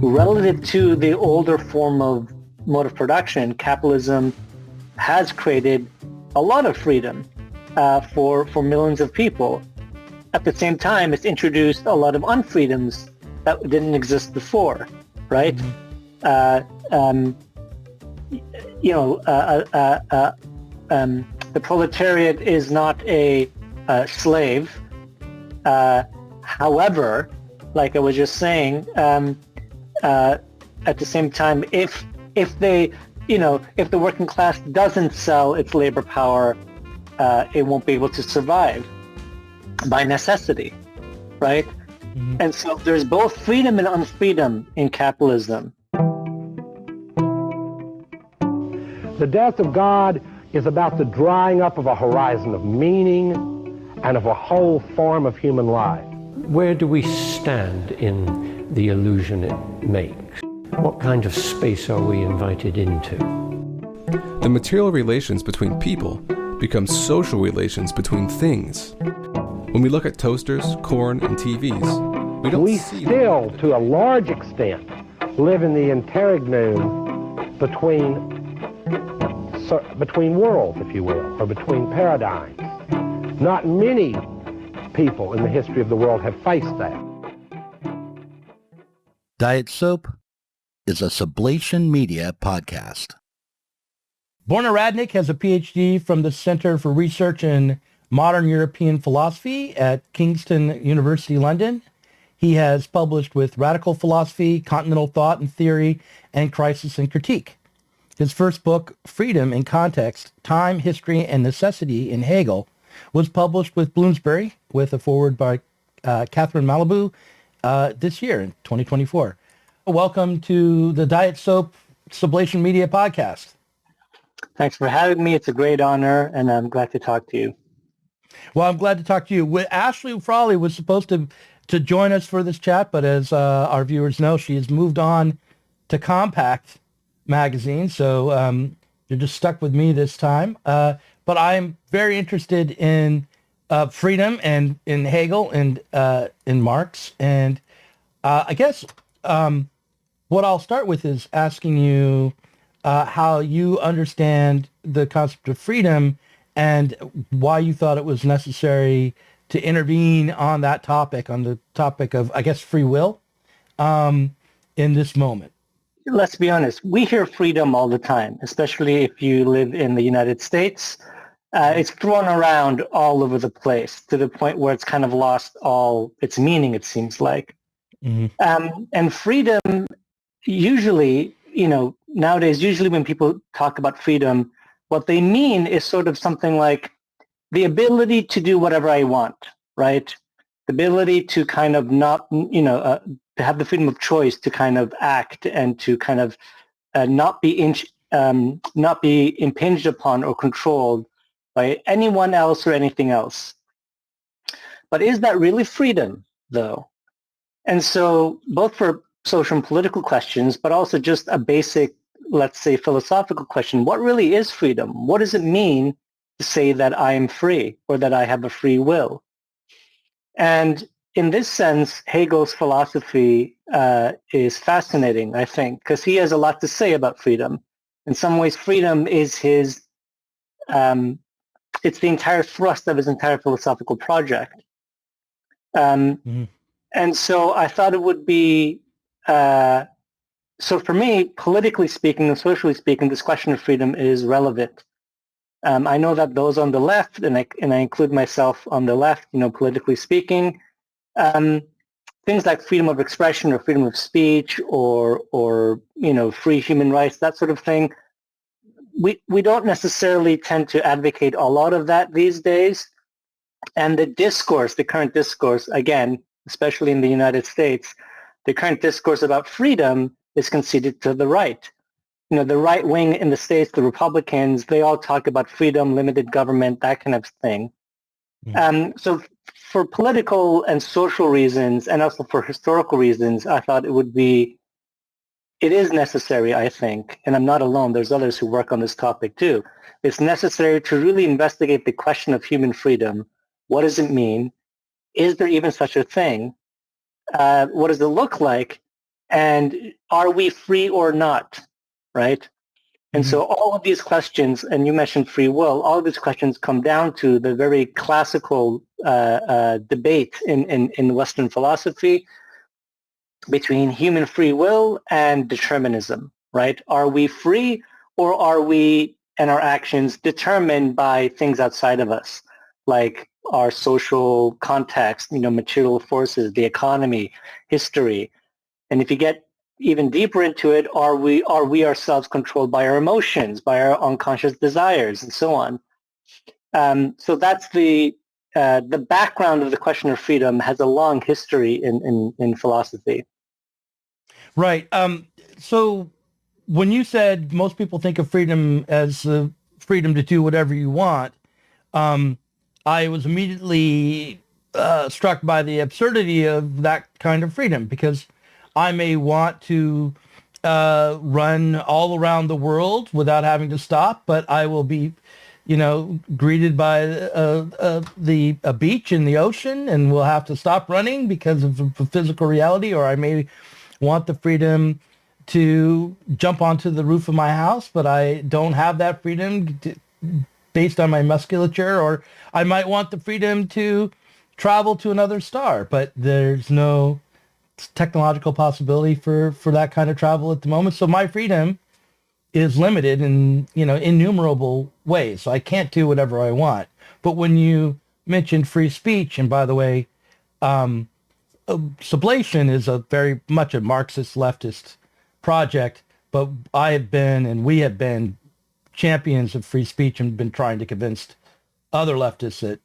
Relative to the older form of mode of production, capitalism has created a lot of freedom for millions of people. At the same time, it's introduced a lot of unfreedoms that didn't exist before, right? The proletariat is not a slave. However, like I was just saying, at the same time, if the working class doesn't sell its labor power, it won't be able to survive by necessity, right? Mm-hmm. And so there's both freedom and unfreedom in capitalism. The death of God is about the drying up of a horizon of meaning and of a whole form of human life. Where do we stand in the illusion it makes? What kind of space are we invited into? The material relations between people become social relations between things. When we look at toasters, corn, and TVs, we still, to a large extent, live in the interregnum between worlds, if you will, or between paradigms. Not many people in the history of the world have faced that. Diet Soap is a Sublation Media podcast. Borna Radnik has a PhD from the Center for Research in Modern European Philosophy at Kingston University, London. He has published with Radical Philosophy, Continental Thought and Theory, and Crisis and Critique. His first book, Freedom in Context, Time, History, and Necessity in Hegel, was published with Bloomsbury with a foreword by Catherine Malibu this year in 2024. Welcome to the Diet Soap Sublation Media podcast. Thanks for having me. It's a great honor, and I'm glad to talk to you. Well, I'm glad to talk to you. Ashley Frawley was supposed to join us for this chat, but as our viewers know, she has moved on to Compact magazine, so you're just stuck with me this time. But I'm very interested in freedom and in Hegel and in Marx. And I guess what I'll start with is asking you how you understand the concept of freedom and why you thought it was necessary to intervene on that topic, on the topic of, I guess, free will in this moment. Let's be honest, we hear freedom all the time, especially if you live in the United States. It's thrown around all over the place to the point where it's kind of lost all its meaning, it seems like. Mm-hmm. And freedom, usually, nowadays, usually when people talk about freedom, what they mean is sort of something like the ability to do whatever I want, right? The ability to kind of not, to have the freedom of choice to kind of act and to kind of not be impinged upon or controlled by anyone else or anything else. But is that really freedom, though? And so both for social and political questions, but also just a basic, let's say, philosophical question, what really is freedom? What does it mean to say that I am free or that I have a free will? And in this sense, Hegel's philosophy is fascinating, I think, because he has a lot to say about freedom. In some ways, freedom is his, it's the entire thrust of his entire philosophical project. And so I thought it would be, so for me, politically speaking and socially speaking, this question of freedom is relevant. I know that those on the left, and I include myself on the left, politically speaking, things like freedom of expression or freedom of speech or free human rights, that sort of thing, we don't necessarily tend to advocate a lot of that these days. And the current discourse, again, especially in the United States, the current discourse about freedom is conceded to the right. The right wing in the States, the Republicans, they all talk about freedom, limited government, that kind of thing. So for political and social reasons, and also for historical reasons, I thought it is necessary, I think, and I'm not alone, there's others who work on this topic too. It's necessary to really investigate the question of human freedom. What does it mean? Is there even such a thing? what does it look like? And are we free or not, right? And so all of these questions, and you mentioned free will, all of these questions come down to the very classical debate in Western philosophy between human free will and determinism, right? Are we free, or are we and our actions determined by things outside of us, like our social context, material forces, the economy, history? And if you get even deeper into it, are we ourselves controlled by our emotions, by our unconscious desires, and so on? So that's the background of the question of freedom has a long history in philosophy. Right. So when you said most people think of freedom as the freedom to do whatever you want, I was immediately struck by the absurdity of that kind of freedom, because I may want to run all around the world without having to stop, but I will be, greeted by a beach in the ocean, and will have to stop running because of a physical reality. Or I may want the freedom to jump onto the roof of my house, but I don't have that freedom based on my musculature. Or I might want the freedom to travel to another star, but there's no technological possibility for that kind of travel at the moment. So my freedom is limited in, innumerable ways. So I can't do whatever I want. But when you mentioned free speech, and by the way, Sublation is a very much a Marxist leftist project, but I have been, and we have been, champions of free speech, and been trying to convince other leftists that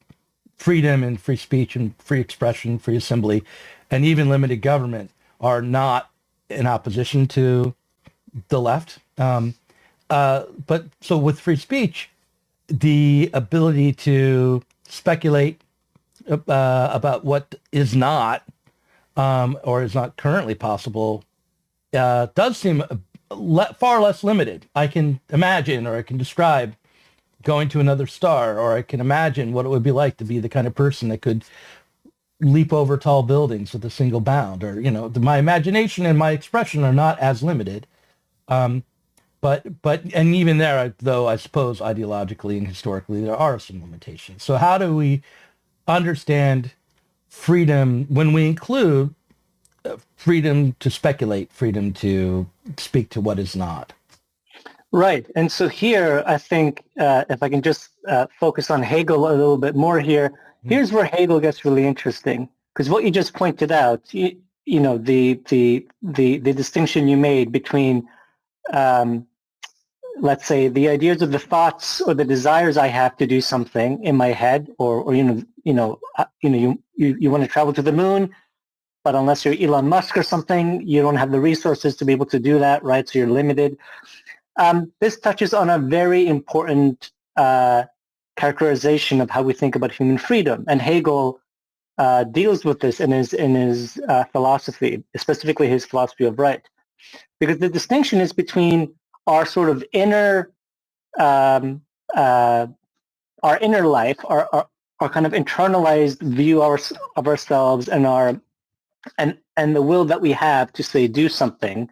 freedom and free speech and free expression, free assembly, and even limited government are not in opposition to the left. But so with free speech, the ability to speculate about what is not or is not currently possible does seem far less limited. I can imagine, or I can describe going to another star, or I can imagine what it would be like to be the kind of person that could leap over tall buildings with a single bound, or, my imagination and my expression are not as limited. But and even there, though, I suppose ideologically and historically, there are some limitations. So how do we understand freedom when we include freedom to speculate, freedom to speak to what is not? Right. And so here, I think, if I can just focus on Hegel a little bit more here, here's where Hegel gets really interesting, because what you just pointed out, the distinction you made between, let's say, the ideas of the thoughts or the desires I have to do something in my head, or you want to travel to the moon, but unless you're Elon Musk or something, you don't have the resources to be able to do that, right? So you're limited. This touches on a very important characterization of how we think about human freedom, and Hegel deals with this in his philosophy, specifically his philosophy of right, because the distinction is between our sort of inner life, our kind of internalized view of ourselves, and and the will that we have to, say, do something,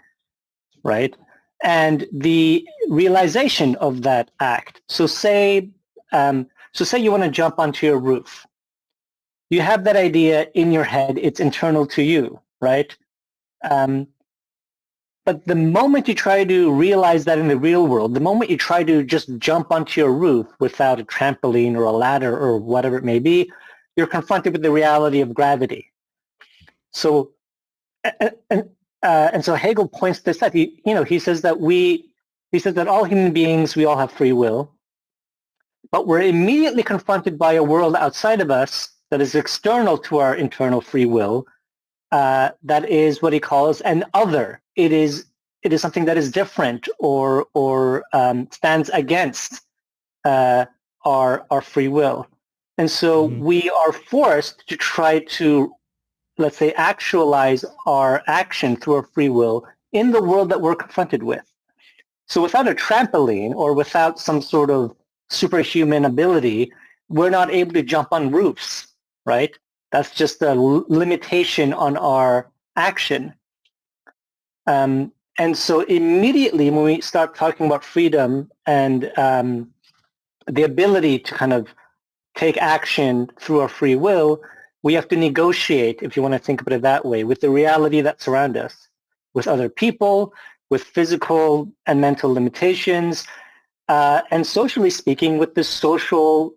right? And the realization of that act. So say you want to jump onto your roof. You have that idea in your head. It's internal to you, right? But the moment you try to realize that in the real world, the moment you try to just jump onto your roof without a trampoline or a ladder or whatever it may be, you're confronted with the reality of gravity. So, and so Hegel points this out. He says that all human beings, we all have free will, but we're immediately confronted by a world outside of us that is external to our internal free will. That is what he calls an other. It is something that is different or stands against our free will, and so we are forced to try to, let's say, actualize our action through our free will in the world that we're confronted with. So without a trampoline or without some sort of superhuman ability, we're not able to jump on roofs, right? That's just a limitation on our action. And so immediately when we start talking about freedom and the ability to kind of take action through our free will, we have to negotiate, if you want to think about it that way, with the reality that surrounds us, with other people, with physical and mental limitations, and socially speaking, with the social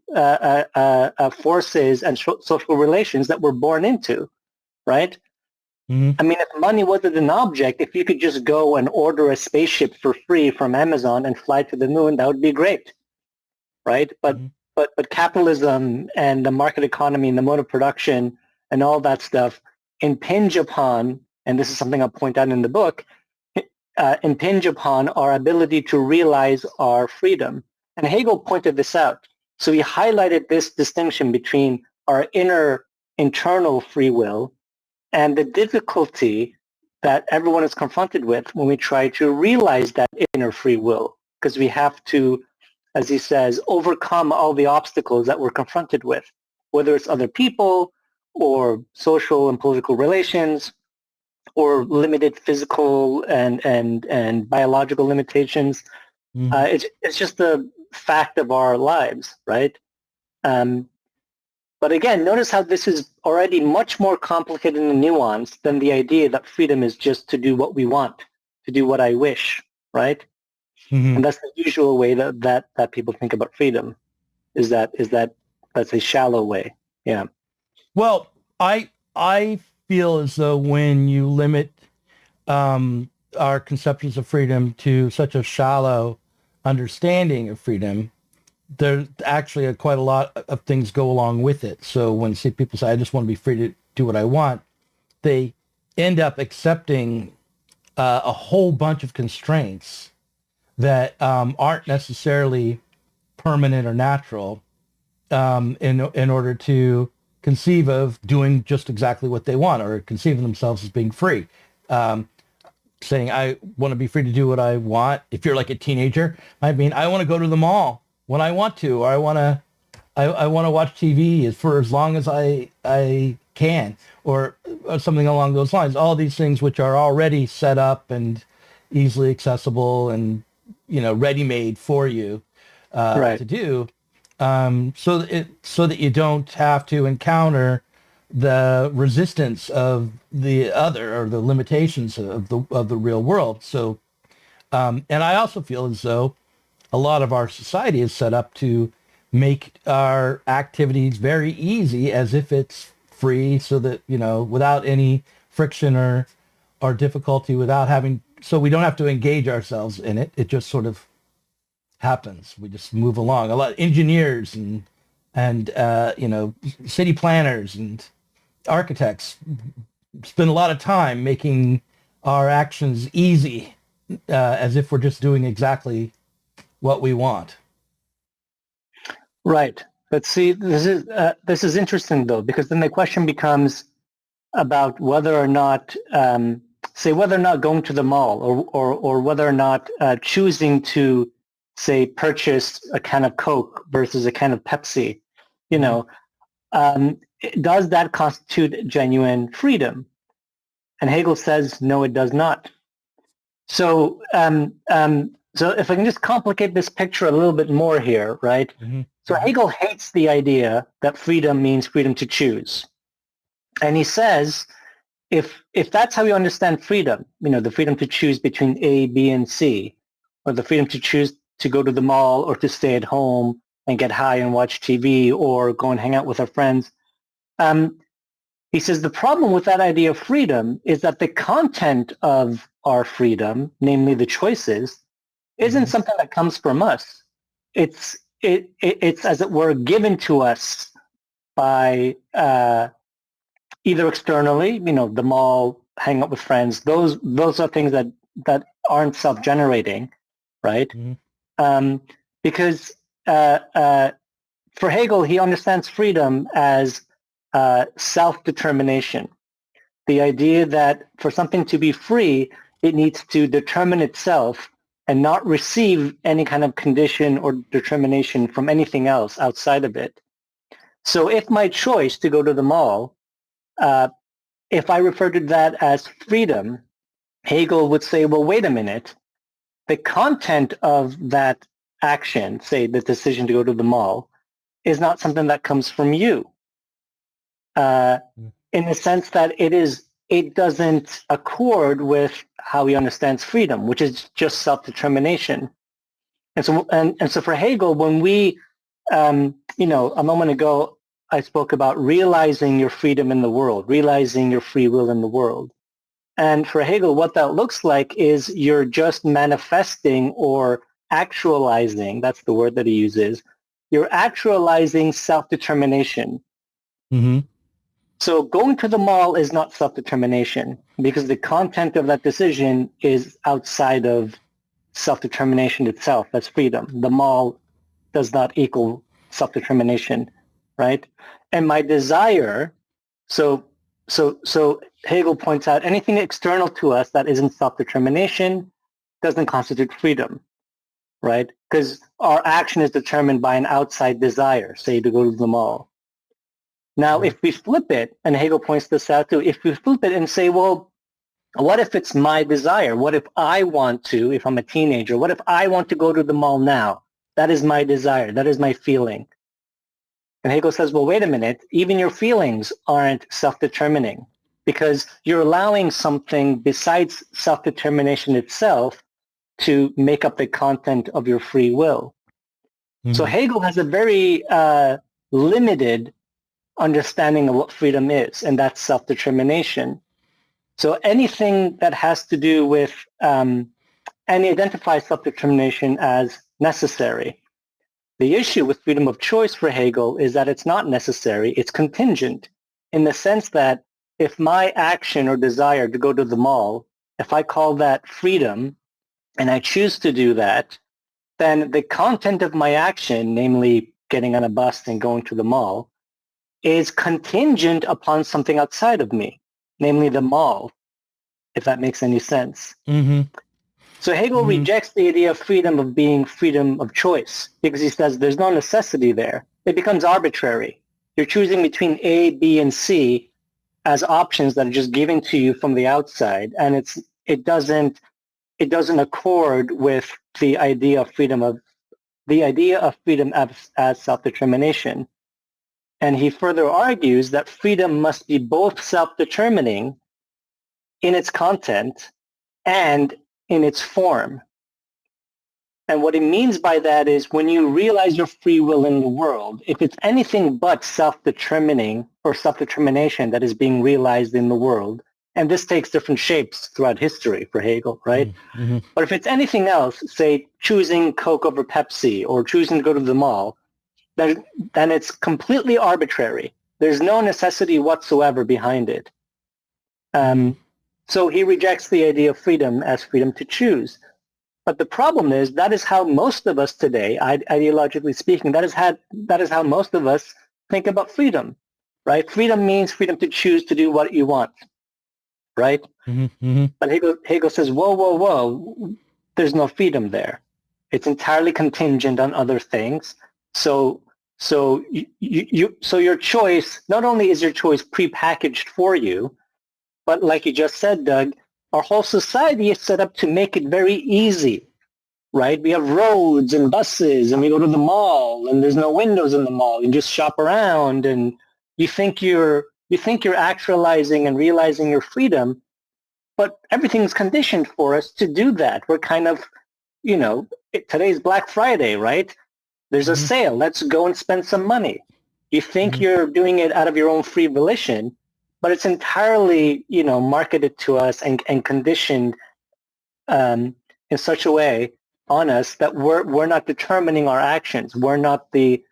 forces and social relations that we're born into, right? Mm-hmm. I mean, if money wasn't an object, if you could just go and order a spaceship for free from Amazon and fly to the moon, that would be great, right? But capitalism and the market economy and the mode of production and all that stuff impinge upon, and this is something I'll point out in the book, impinge upon our ability to realize our freedom. And Hegel pointed this out. So he highlighted this distinction between our internal free will and the difficulty that everyone is confronted with when we try to realize that inner free will, because we have to, as he says, overcome all the obstacles that we're confronted with, whether it's other people or social and political relations or limited physical and biological limitations. Mm-hmm. It's just the fact of our lives, right? But again, notice how this is already much more complicated and nuanced than the idea that freedom is just to do what we want, to do what I wish, right? Mm-hmm. And that's the usual way that people think about freedom, is that that's a shallow way. Yeah. Well, I feel as though when you limit our conceptions of freedom to such a shallow understanding of freedom, there's actually quite a lot of things go along with it. So when people say, I just want to be free to do what I want, they end up accepting a whole bunch of constraints that aren't necessarily permanent or natural in order to conceive of doing just exactly what they want or conceive of themselves as being free. Saying, I want to be free to do what I want. If you're like a teenager, I mean, I want to go to the mall when I want to, or I want to watch TV for as long as I can, or something along those lines. All these things which are already set up and easily accessible and, ready-made for you Right. to do, so that you don't have to encounter the resistance of the other or the limitations of the real world. So, and I also feel as though a lot of our society is set up to make our activities very easy, as if it's free, so that, without any friction or difficulty, so we don't have to engage ourselves in it. It just sort of happens. We just move along. A lot of engineers and city planners and architects spend a lot of time making our actions easy, as if we're just doing exactly what we want. Right. But see, this is interesting though, because then the question becomes about whether or not, whether or not going to the mall or whether or not choosing to, say, purchase a can of Coke versus a can of Pepsi, does that constitute genuine freedom? And Hegel says, no, it does not. So, so if I can just complicate this picture a little bit more here, right? Mm-hmm. So Hegel hates the idea that freedom means freedom to choose. And he says, if that's how you understand freedom, the freedom to choose between A, B, and C, or the freedom to choose to go to the mall or to stay at home and get high and watch TV or go and hang out with our friends, he says the problem with that idea of freedom is that the content of our freedom, namely the choices, isn't something that comes from us. It's as it were given to us by either externally, the mall, hang out with friends. Those are things that aren't self-generating, right? Mm-hmm. Because for Hegel, he understands freedom as self-determination. The idea that for something to be free, it needs to determine itself and not receive any kind of condition or determination from anything else outside of it. So if my choice to go to the mall if I refer to that as freedom, Hegel would say, well, wait a minute. The content of that action, say the decision to go to the mall, is not something that comes from you. In the sense that it doesn't accord with how he understands freedom, which is just self-determination. And so for Hegel, when we, a moment ago, I spoke about realizing your freedom in the world, realizing your free will in the world. And for Hegel, what that looks like is you're just manifesting or actualizing, that's the word that he uses, you're actualizing self-determination. Mm-hmm. So going to the mall is not self-determination because the content of that decision is outside of self-determination itself. That's freedom. The mall does not equal self-determination, right? And my desire, so Hegel points out anything external to us that isn't self-determination doesn't constitute freedom, right? Because our action is determined by an outside desire, say to go to the mall. Now, if we flip it, and Hegel points this out too, if we flip it and say, well, what if it's my desire? What if I want to, if I'm a teenager, what if I want to go to the mall now? That is my desire. That is my feeling. And Hegel says, well, wait a minute. Even your feelings aren't self-determining because you're allowing something besides self-determination itself to make up the content of your free will. Mm-hmm. So Hegel has a very limited understanding of what freedom is, and that's self-determination. So anything that has to do with, and he identifies self-determination as necessary. The issue with freedom of choice for Hegel is that it's not necessary, it's contingent, in the sense that if my action or desire to go to the mall, if I call that freedom, and I choose to do that, then the content of my action, namely getting on a bus and going to the mall, is contingent upon something outside of me, namely the mall, if that makes any sense. Mm-hmm. So Hegel rejects the idea of freedom of being freedom of choice because he says there's no necessity there. It becomes arbitrary. You're choosing between A, B, and C as options that are just given to you from the outside, and it doesn't accord with the idea of freedom as self-determination. And he further argues that freedom must be both self-determining in its content and in its form. And what he means by that is when you realize your free will in the world, if it's anything but self-determining or self-determination that is being realized in the world, and this takes different shapes throughout history for Hegel, right? Mm-hmm. But if it's anything else, say choosing Coke over Pepsi or choosing to go to the mall, then it's completely arbitrary. There's no necessity whatsoever behind it. So he rejects the idea of freedom as freedom to choose. But the problem is that is how most of us today, ideologically speaking, that is how most of us think about freedom, right? Freedom means freedom to choose to do what you want, right? Mm-hmm. But Hegel says, whoa, there's no freedom there. It's entirely contingent on other things. So your choice, not only is your choice prepackaged for you, but like you just said, Doug, our whole society is set up to make it very easy, right? We have roads and buses, and we go to the mall, and there's no windows in the mall. You just shop around, and you think you're actualizing and realizing your freedom, but everything's conditioned for us to do that. We're kind of, today's Black Friday, right? There's a sale. Let's go and spend some money. You think you're doing it out of your own free volition, but it's entirely, marketed to us and conditioned in such a way on us that we're not determining our actions. We're not the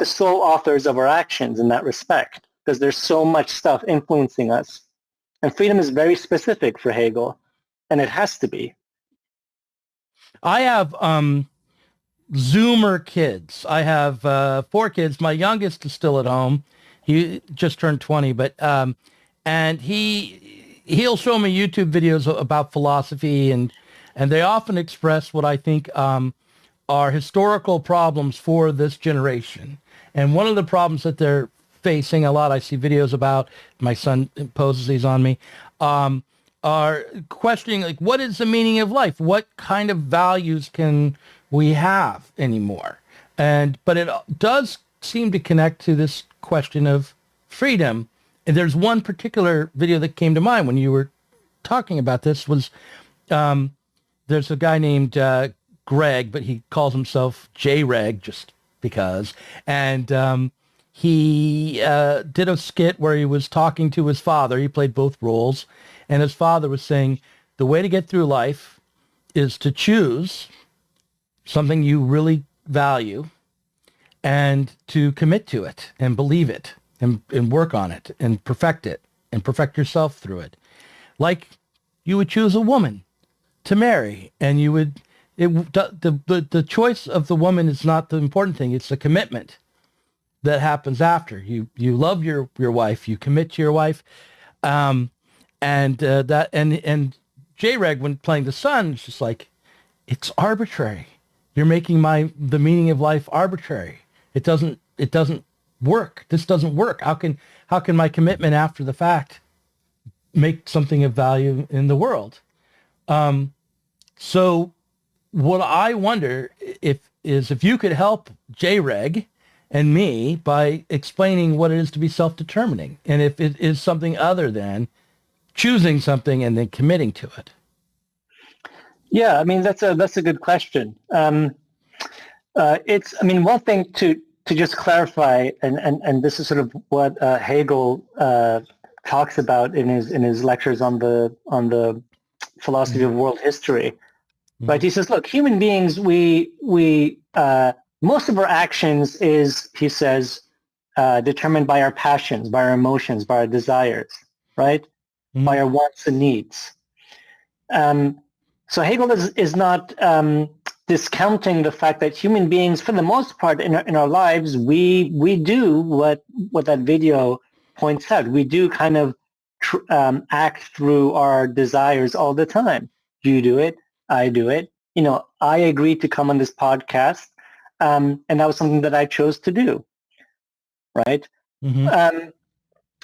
sole authors of our actions in that respect, because there's so much stuff influencing us. And freedom is very specific for Hegel, and it has to be. I have Zoomer kids. I have 4 kids. My youngest is still at home. He just turned 20, but and he'll show me YouTube videos about philosophy, and they often express what I think are historical problems for this generation. And one of the problems that they're facing a lot. I see videos about, my son imposes these on me, are questioning, like, what is the meaning of life? What kind of values can we have anymore? But it does seem to connect to this question of freedom. And there's one particular video that came to mind when you were talking about this was, there's a guy named Greg, but he calls himself J-Reg just because. And he did a skit where he was talking to his father. He played both roles. And his father was saying, the way to get through life is to choose something you really value and to commit to it and believe it and work on it and perfect yourself through it. Like you would choose a woman to marry, and you would, the choice of the woman is not the important thing. It's the commitment that happens after. You love your wife, you commit to your wife. And J-Reg, when playing the son, is just like, it's arbitrary. You're making the meaning of life arbitrary. It doesn't work. This doesn't work. How can my commitment after the fact make something of value in the world? So what I wonder if you could help J-Reg and me by explaining what it is to be self-determining, and if it is something other than choosing something and then committing to it. Yeah, I mean, that's a good question. One thing to just clarify, and this is sort of what Hegel talks about in his lectures on the philosophy of world history, right? He says, look, human beings, we most of our actions is, he says, determined by our passions, by our emotions, by our desires, right? By our wants and needs. So Hegel is not discounting the fact that human beings, for the most part in our lives, we do what that video points out. We do kind of act through our desires all the time. You do it, I do it. I agreed to come on this podcast, and that was something that I chose to do, right?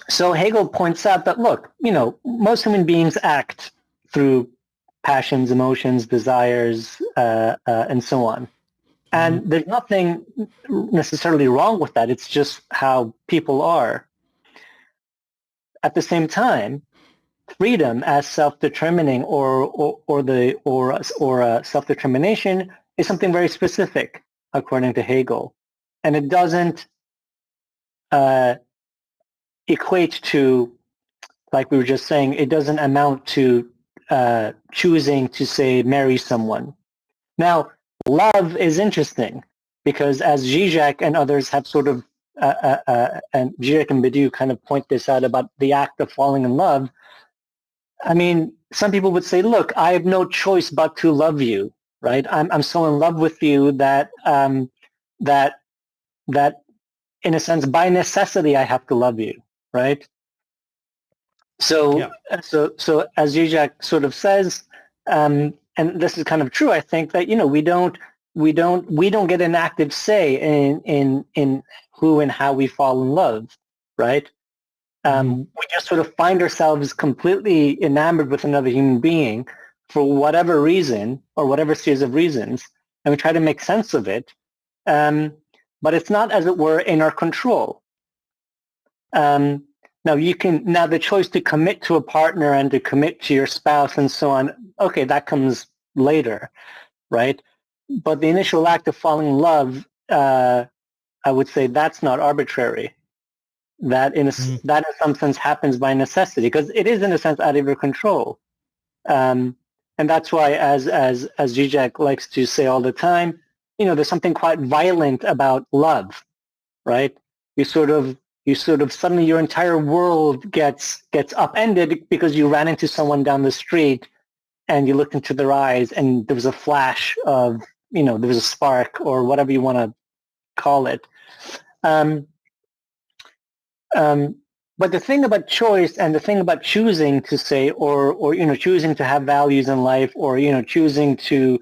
So Hegel points out that, look, most human beings act through passions, emotions, desires, and so on. And there's nothing necessarily wrong with that. It's just how people are. At the same time, freedom as self-determining or self-determination is something very specific, according to Hegel. And it doesn't equate to, like we were just saying, it doesn't amount to choosing to, say, marry someone. Now, love is interesting because, as Zizek and others have sort of, and Zizek and Badiou kind of point this out about the act of falling in love. I mean, some people would say, look, I have no choice but to love you, right? I'm so in love with you that in a sense, by necessity, I have to love you, right? So, yeah. so as Zizek sort of says, and this is kind of true, I think that we don't get an active say in who and how we fall in love, right? We just sort of find ourselves completely enamored with another human being for whatever reason or whatever series of reasons, and we try to make sense of it. But it's not, as it were, in our control. Now the choice to commit to a partner and to commit to your spouse and so on, okay, that comes later, right? But the initial act of falling in love, I would say that's not arbitrary. That in some sense happens by necessity, because it is in a sense out of your control. And that's why, as Zizek likes to say all the time, there's something quite violent about love, right? You sort of suddenly your entire world gets upended because you ran into someone down the street and you looked into their eyes and there was a flash of, there was a spark or whatever you want to call it. But the thing about choice and the thing about choosing to say, or choosing to have values in life, or choosing to,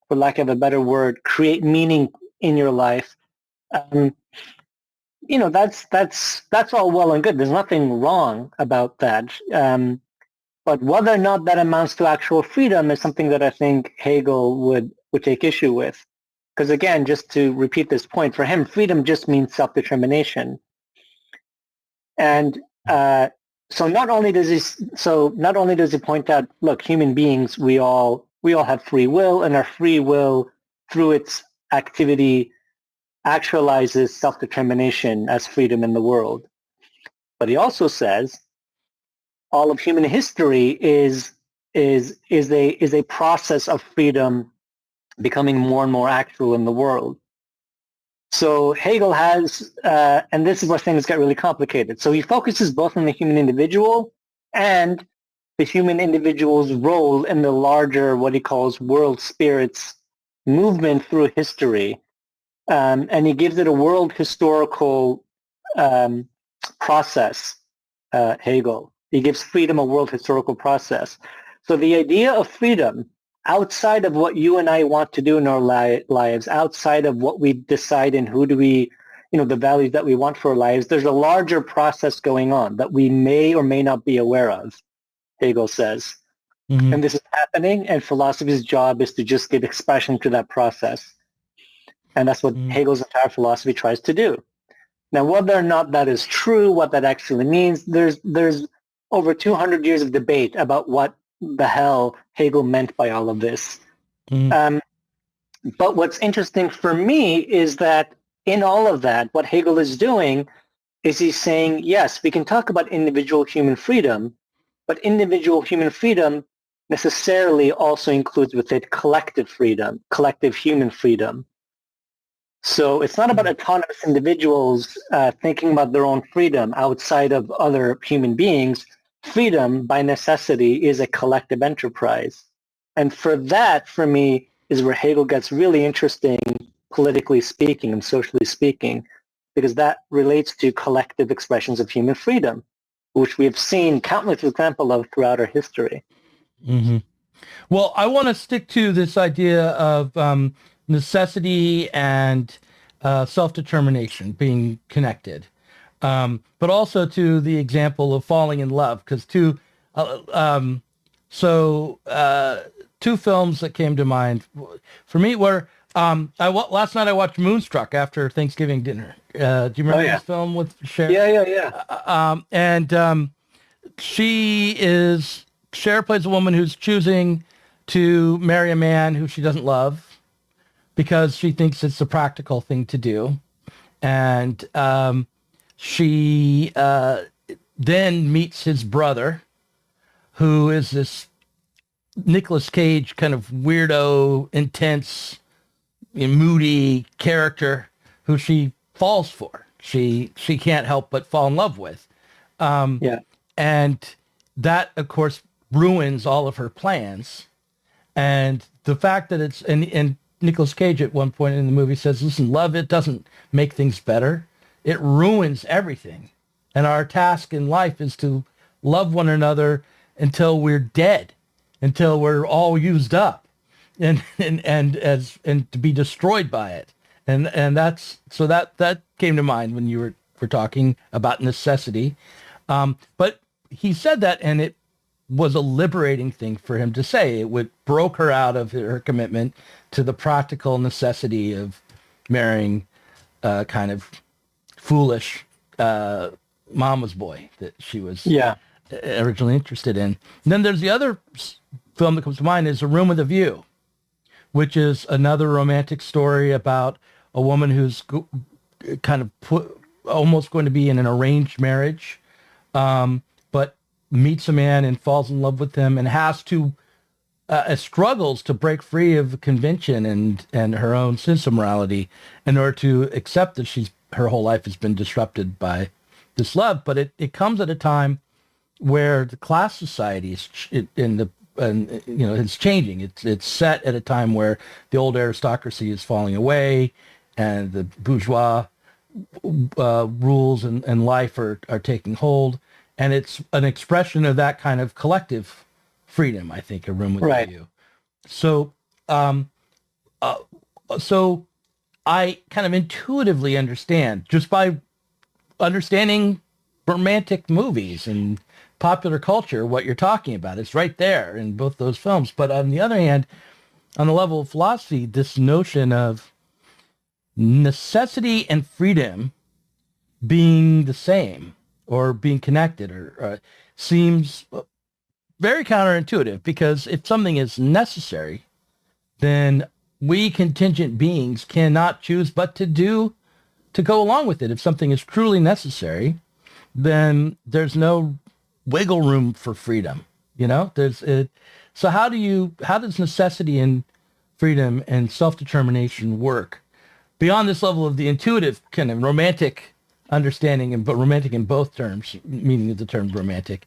for lack of a better word, create meaning in your life, that's all well and good. There's nothing wrong about that. But whether or not that amounts to actual freedom is something that I think Hegel would take issue with. Because again, just to repeat this point, for him, freedom just means self-determination. And so not only does he point out, look, human beings, we all have free will, and our free will, through its activity, actualizes self-determination as freedom in the world. But he also says all of human history is a process of freedom becoming more and more actual in the world. So Hegel has, and this is where things get really complicated. So he focuses both on the human individual and the human individual's role in the larger, what he calls world spirits movement through history. And he gives it a world historical process, Hegel. He gives freedom a world historical process. So the idea of freedom outside of what you and I want to do in our lives, outside of what we decide and who do we, the values that we want for our lives, there's a larger process going on that we may or may not be aware of, Hegel says. Mm-hmm. And this is happening, and philosophy's job is to just give expression to that process. And that's what Hegel's entire philosophy tries to do. Now, whether or not that is true, what that actually means, there's over 200 years of debate about what the hell Hegel meant by all of this. But what's interesting for me is that in all of that, what Hegel is doing is he's saying, yes, we can talk about individual human freedom, but individual human freedom necessarily also includes with it collective freedom, collective human freedom. So it's not about autonomous individuals thinking about their own freedom outside of other human beings. Freedom, by necessity, is a collective enterprise. And for me, is where Hegel gets really interesting, politically speaking and socially speaking, because that relates to collective expressions of human freedom, which we have seen countless examples of throughout our history. Mm-hmm. Well, I want to stick to this idea of necessity and self-determination being connected. But also to the example of falling in love, because two films that came to mind for me were last night I watched Moonstruck after Thanksgiving dinner. Do you remember this film with Cher? Yeah. Cher plays a woman who's choosing to marry a man who she doesn't love because she thinks it's the practical thing to do, and she then meets his brother, who is this Nicolas Cage kind of weirdo, intense, moody character who she falls for. She can't help but fall in love with. And that, of course, ruins all of her plans. And the fact that it's, and Nicolas Cage at one point in the movie says, listen, love, it doesn't make things better. It ruins everything. And our task in life is to love one another until we're dead, until we're all used up, and to be destroyed by it. And that came to mind when you were talking about necessity. But he said that, and it was a liberating thing for him to say. It broke her out of her commitment to the practical necessity of marrying kind of foolish mama's boy that she was originally interested in. And then there's the other film that comes to mind is A Room with a View, which is another romantic story about a woman who's kind of almost going to be in an arranged marriage, but meets a man and falls in love with him and has to struggles to break free of convention and her own sense of morality in order to accept that her whole life has been disrupted by this love. But it comes at a time where the class society is it's changing. It's set at a time where the old aristocracy is falling away, and the bourgeois rules and life are taking hold, and it's an expression of that kind of collective freedom. I think A Room with a View. So, so I kind of intuitively understand just by understanding romantic movies and popular culture, what you're talking about. It's right there in both those films. But on the other hand, on the level of philosophy, this notion of necessity and freedom being the same or being connected or seems very counterintuitive, because if something is necessary, then we contingent beings cannot choose but to go along with it. If something is truly necessary, then there's no wiggle room for freedom. So how does necessity and freedom and self-determination work beyond this level of the intuitive kind of romantic understanding, but romantic in both terms, meaning of the term romantic?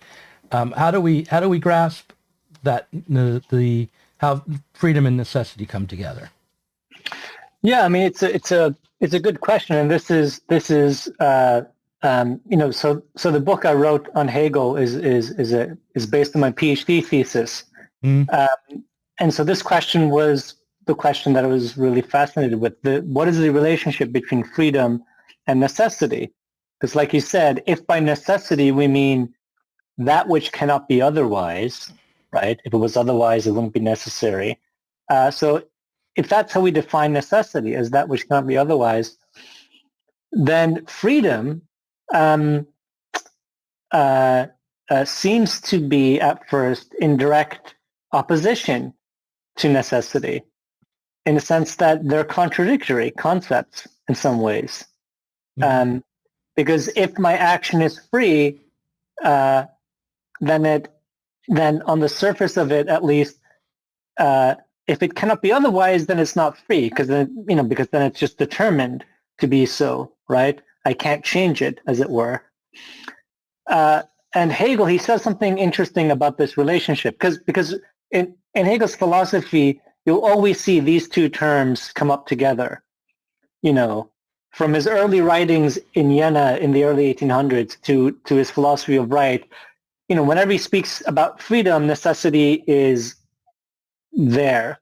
How do we grasp that how freedom and necessity come together? Yeah, I mean, it's a good question, and this is so the book I wrote on Hegel is based on my PhD thesis, and so this question was the question that I was really fascinated with. What is the relationship between freedom and necessity? Because, like you said, if by necessity we mean that which cannot be otherwise, right? If it was otherwise, it wouldn't be necessary. So if that's how we define necessity, as that which cannot be otherwise, then freedom seems to be at first in direct opposition to necessity, in the sense that they're contradictory concepts in some ways. Because if my action is free, then on the surface of it, at least, if it cannot be otherwise, then it's not free, because then it's just determined to be so, right? I can't change it, as it were. And Hegel, he says something interesting about this relationship, because in Hegel's philosophy, you'll always see these two terms come up together. From his early writings in Vienna in the early 1800s to his philosophy of right, whenever he speaks about freedom, necessity is there.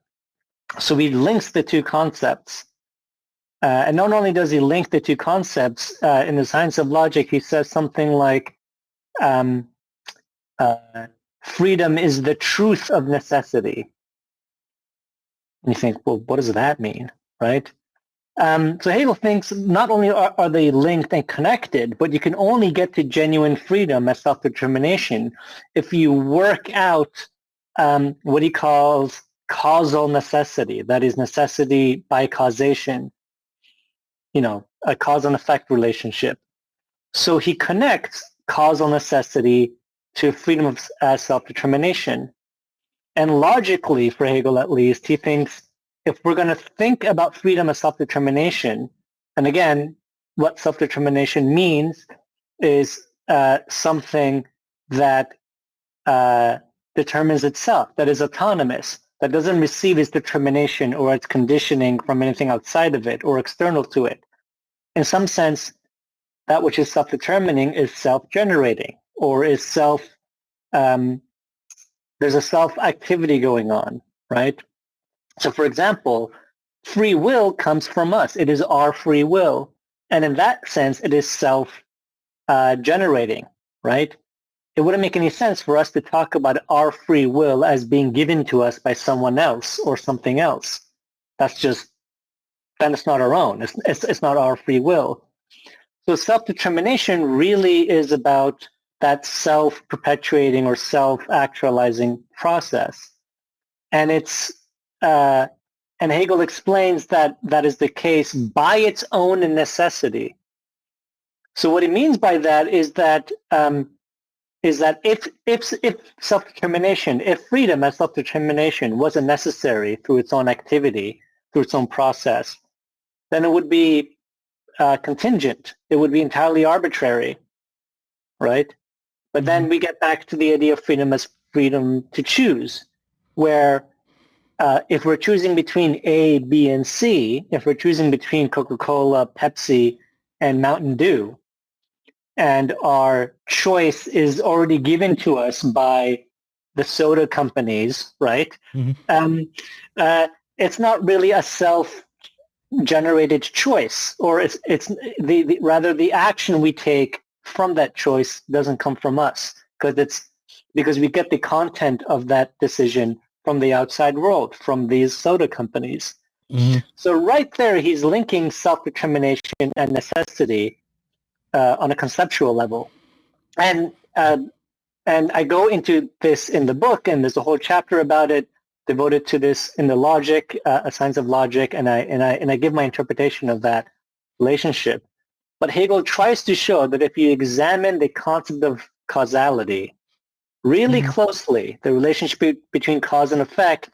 So he links the two concepts. And not only does he link the two concepts, in the science of logic, he says something like, freedom is the truth of necessity. And you think, well, what does that mean, right? So Hegel thinks not only are they linked and connected, but you can only get to genuine freedom as self-determination if you work out what he calls causal necessity, that is necessity by causation, a cause and effect relationship. So he connects causal necessity to freedom of self-determination. And logically, for Hegel at least, he thinks if we're going to think about freedom as self-determination, and again, what self-determination means is something that determines itself, that is autonomous, that doesn't receive its determination or its conditioning from anything outside of it or external to it. In some sense, that which is self-determining is self-generating, or is there's a self-activity going on, right? So, for example, free will comes from us. It is our free will. And in that sense, it is self-generating, right? It wouldn't make any sense for us to talk about our free will as being given to us by someone else or something else. Then it's not our own. It's not our free will. So self-determination really is about that self-perpetuating or self-actualizing process. And and Hegel explains that is the case by its own necessity. So what he means by that is that if self-determination, if freedom as self-determination wasn't necessary through its own activity, through its own process, then it would be contingent. It would be entirely arbitrary, right? But then we get back to the idea of freedom as freedom to choose, where if we're choosing between A, B, and C, if we're choosing between Coca-Cola, Pepsi, and Mountain Dew, and our choice is already given to us by the soda companies, right? Mm-hmm. It's not really a generated choice, or it's rather the action we take from that choice doesn't come from us, because we get the content of that decision from the outside world, from these soda companies. Mm-hmm. So right there, he's linking self-determination and necessity on a conceptual level. And I go into this in the book, and there's a whole chapter about it devoted to this in the logic, a science of logic, and I give my interpretation of that relationship. But Hegel tries to show that if you examine the concept of causality really closely, the relationship between cause and effect,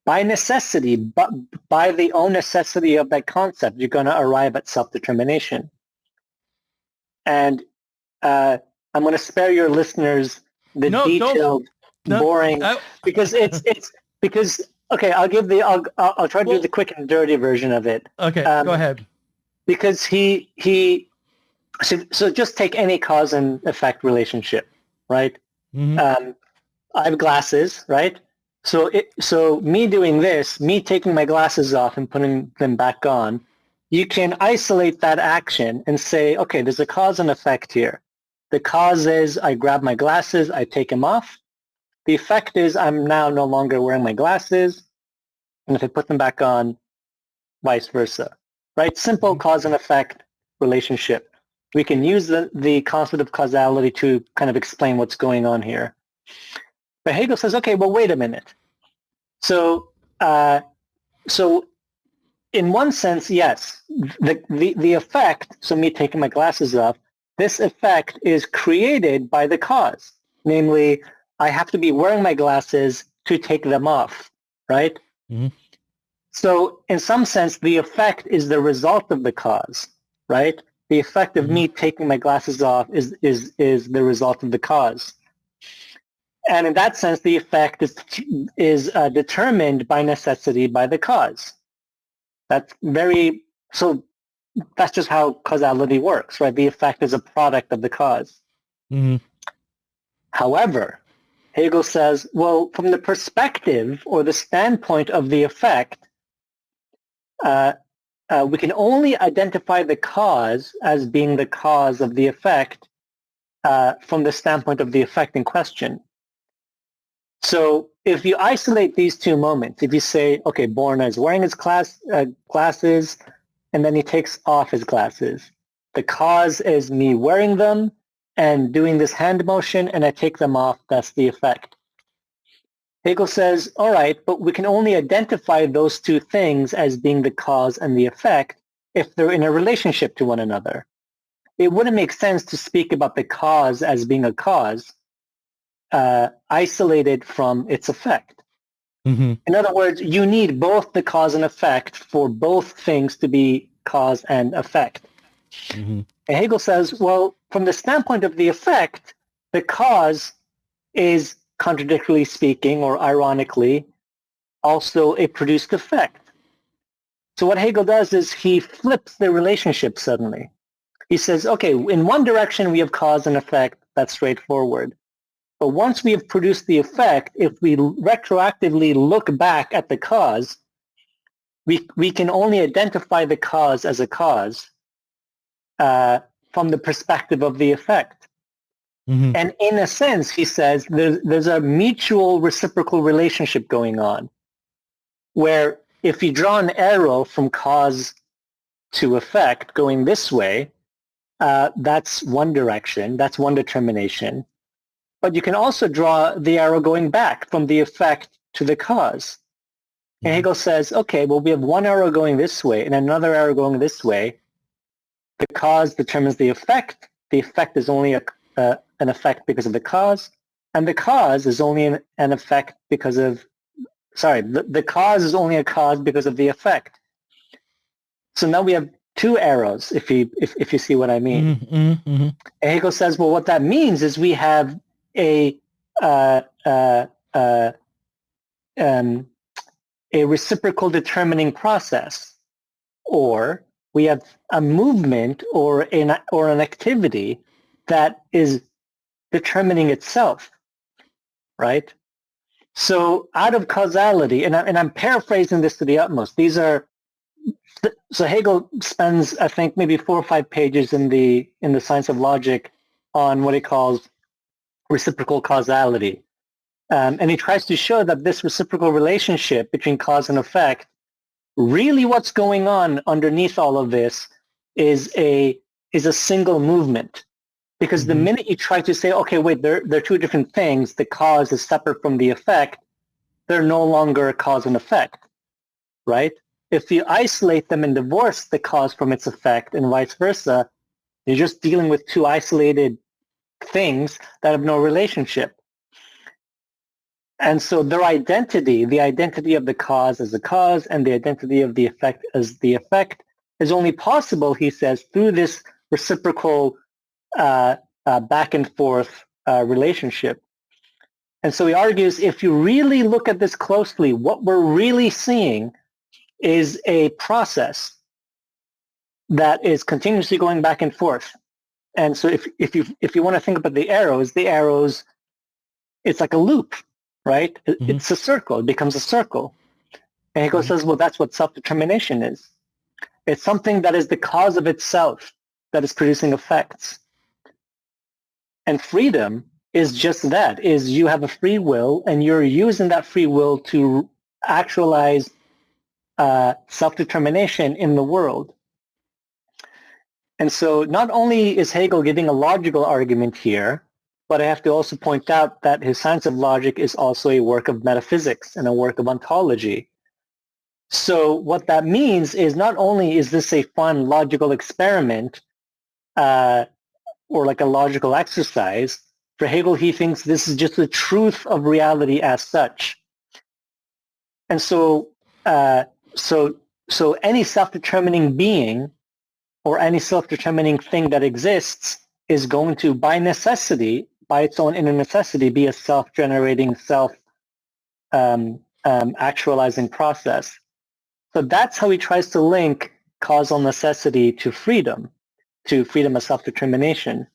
by necessity, but by the own necessity of that concept, you're going to arrive at self-determination. And I'm going to spare your listeners the detailed, boring, because okay, I'll try to do the quick and dirty version of it. Okay, go ahead. Because so just take any cause and effect relationship, right? Mm-hmm. I have glasses, right? So me doing this, me taking my glasses off and putting them back on, you can isolate that action and say, okay, there's a cause and effect here. The cause is I grab my glasses, I take them off. The effect is I'm now no longer wearing my glasses, and if I put them back on, vice versa, right? Simple cause and effect relationship. We can use the concept of causality to kind of explain what's going on here. But Hegel says, okay, well, wait a minute. So in one sense, yes, the effect, so me taking my glasses off, this effect is created by the cause. Namely, I have to be wearing my glasses to take them off, right? Mm-hmm. So in some sense, the effect is the result of the cause, right? The effect of me taking my glasses off is the result of the cause. And in that sense, the effect is determined by necessity by the cause. That's just how causality works, right? The effect is a product of the cause. Mm-hmm. However, Hegel says, well, from the perspective or the standpoint of the effect, we can only identify the cause as being the cause of the effect from the standpoint of the effect in question. So if you isolate these two moments, if you say, okay, Borna is wearing his glasses, and then he takes off his glasses. The cause is me wearing them and doing this hand motion, and I take them off. That's the effect. Hegel says, all right, but we can only identify those two things as being the cause and the effect if they're in a relationship to one another. It wouldn't make sense to speak about the cause as being a cause isolated from its effect. Mm-hmm. In other words, you need both the cause and effect for both things to be cause and effect. Mm-hmm. And Hegel says, well, from the standpoint of the effect, the cause is, contradictorily speaking or ironically, also a produced effect. So what Hegel does is he flips the relationship suddenly. He says, okay, in one direction we have cause and effect, that's straightforward. But once we have produced the effect, if we retroactively look back at the cause, we can only identify the cause as a cause from the perspective of the effect. Mm-hmm. And in a sense, he says, there's a mutual reciprocal relationship going on, where if you draw an arrow from cause to effect going this way, that's one direction, that's one determination. But you can also draw the arrow going back from the effect to the cause. And Hegel says, okay, well, we have one arrow going this way and another arrow going this way. The cause determines the effect. The effect is only an effect because of the cause. And the cause is only an effect because of, the cause is only a cause because of the effect. So now we have two arrows, if you see what I mean. Mm-hmm, mm-hmm. And Hegel says, well, what that means is we have a reciprocal determining process, or we have a movement or an activity that is determining itself, right? So out of causality, and I'm paraphrasing this to the utmost, these are so Hegel spends, I think, maybe 4 or 5 pages in the Science of Logic on what he calls reciprocal causality. And he tries to show that this reciprocal relationship between cause and effect, really what's going on underneath all of this is a single movement. Because the minute you try to say, okay, wait, they're two different things, the cause is separate from the effect, they're no longer a cause and effect, right? If you isolate them and divorce the cause from its effect and vice versa, you're just dealing with two isolated things that have no relationship. And so their identity, the identity of the cause as a cause and the identity of the effect as the effect, is only possible, he says, through this reciprocal back and forth relationship. And so he argues, if you really look at this closely, what we're really seeing is a process that is continuously going back and forth. And so if you want to think about the arrows, it's like a loop, right? It's a circle. It becomes a circle. And Hegel says, well, that's what self-determination is. It's something that is the cause of itself that is producing effects. And freedom is just that, is you have a free will and you're using that free will to actualize self-determination in the world. And so not only is Hegel giving a logical argument here, but I have to also point out that his Science of Logic is also a work of metaphysics and a work of ontology. So what that means is not only is this a fun logical experiment or like a logical exercise, for Hegel he thinks this is just the truth of reality as such. And so so any self-determining being or any self-determining thing that exists is going to, by necessity, by its own inner necessity, be a self-generating, self-actualizing process. So that's how he tries to link causal necessity to freedom of self-determination.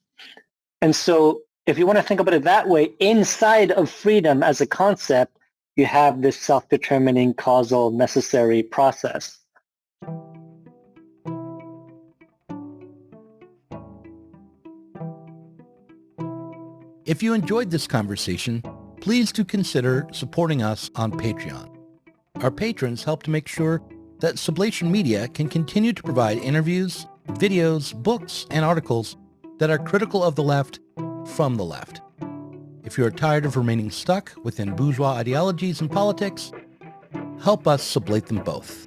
And so if you want to think about it that way, inside of freedom as a concept, you have this self-determining causal necessary process. If you enjoyed this conversation, please do consider supporting us on Patreon. Our patrons help to make sure that Sublation Media can continue to provide interviews, videos, books, and articles that are critical of the left from the left. If you are tired of remaining stuck within bourgeois ideologies and politics, help us sublate them both.